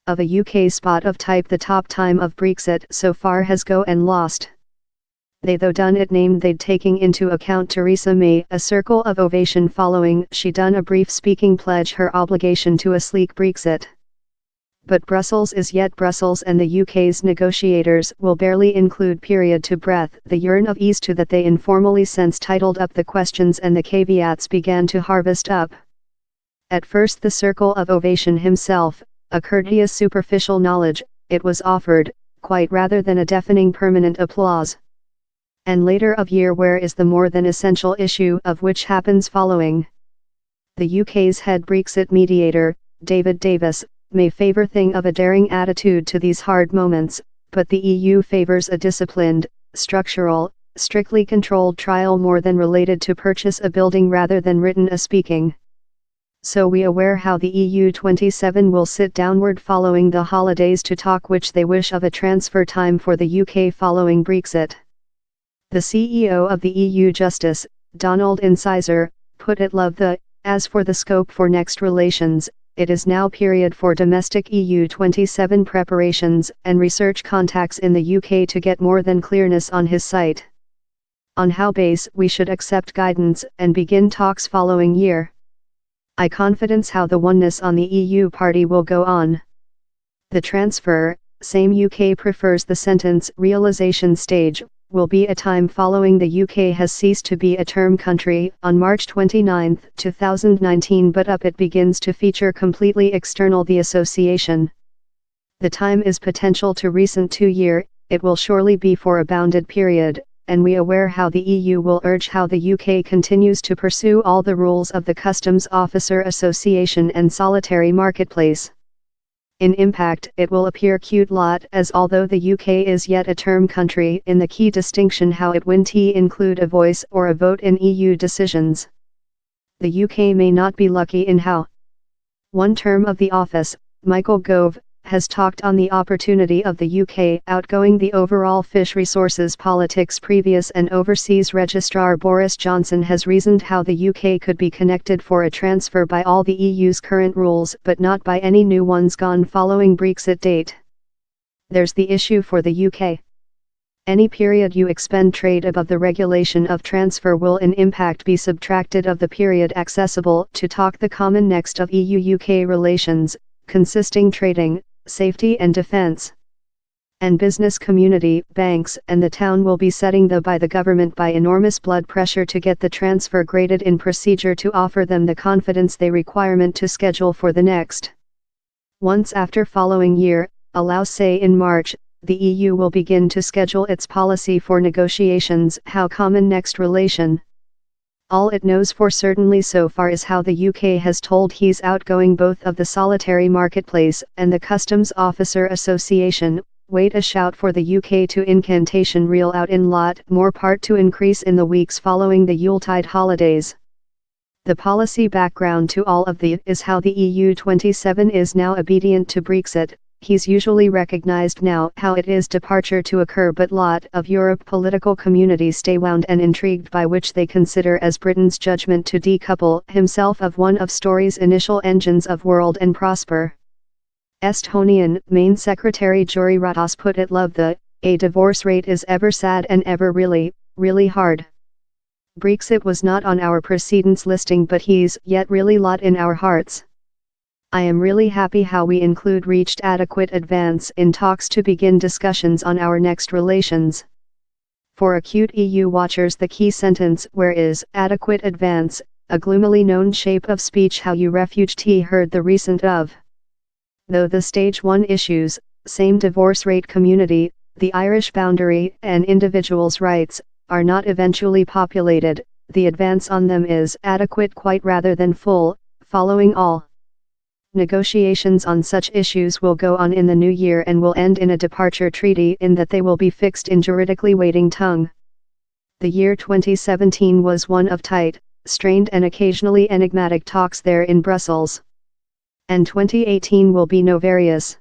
of a UK spot of type the top time of Brexit so far has go and lost. They though done it named they'd taking into account Theresa May a circle of ovation following she done a brief speaking pledge her obligation to a sleek Brexit. But Brussels is yet Brussels and the UK's negotiators will barely include period to breath the yearn of ease to that they informally since titled up the questions and the caveats began to harvest up. At first the circle of ovation himself, a courteous superficial knowledge, it was offered, quite rather than a deafening permanent applause. And later of year where is the more than essential issue of which happens following. The UK's head Brexit mediator, David Davis, may favour thing of a daring attitude to these hard moments, but the EU favours a disciplined, structural, strictly controlled trial more than related to purchase a building rather than written a speaking. So we aware how the EU 27 will sit downward following the holidays to talk which they wish of a transfer time for the UK following Brexit. The CEO of the EU Justice, Donald Incisor, put it love the, as for the scope for next relations, it is now period for domestic EU 27 preparations and research contacts in the UK to get more than clearness on his site. On how base we should accept guidance and begin talks following year. I confidence how the oneness on the EU party will go on. The transfer, same UK prefers the sentence realization stage, will be a time following the UK has ceased to be a term country on March 29, 2019 but up it begins to feature completely external the association. The time is potential to recent 2 year, it will surely be for a bounded period, and we aware how the EU will urge how the UK continues to pursue all the rules of the Customs Officer Association and solitary marketplace. In impact it will appear cute lot as although the UK is yet a term country in the key distinction how it won't include a voice or a vote in EU decisions. The UK may not be lucky in how one term of the office, Michael Gove, has talked on the opportunity of the UK outgoing the overall fish resources politics. Previous and overseas registrar Boris Johnson has reasoned how the UK could be connected for a transfer by all the EU's current rules but not by any new ones gone following Brexit date. There's the issue for the UK. Any period you expend trade above the regulation of transfer will in impact be subtracted of the period accessible to talk the common next of EU-UK relations, consisting trading, safety and defense. And business community, banks and the town will be setting by the government by enormous blood pressure to get the transfer graded in procedure to offer them the confidence they requirement to schedule for the next. Once after following year, allow say in March, the EU will begin to schedule its policy for negotiations how common next relation. All it knows for certainly so far is how the UK has told he's outgoing both of the solitary marketplace and the Customs Officer Association. Wait a shout for the UK to incantation reel out in lot more part to increase in the weeks following the Yuletide holidays. The policy background to all of the is how the EU 27 is now obedient to Brexit. He's usually recognized now how it is departure to occur but lot of Europe political communities stay wound and intrigued by which they consider as Britain's judgment to decouple himself of one of Story's initial engines of world and prosper. Estonian Main Secretary Jüri Ratas put it love a divorce rate is ever sad and ever really, really hard. Brexit was not on our precedence listing but he's yet really lot in our hearts. I am really happy how we include reached adequate advance in talks to begin discussions on our next relations. For acute EU watchers the key sentence where is adequate advance, a gloomily known shape of speech how you refugee heard the recent of. Though the stage 1 issues, same divorce rate community, the Irish boundary and individuals' rights, are not eventually populated, the advance on them is adequate quite rather than full, following all. Negotiations on such issues will go on in the new year and will end in a departure treaty in that they will be fixed in juridically waiting tongue. The year 2017 was one of tight, strained and occasionally enigmatic talks there in Brussels. And 2018 will be no various.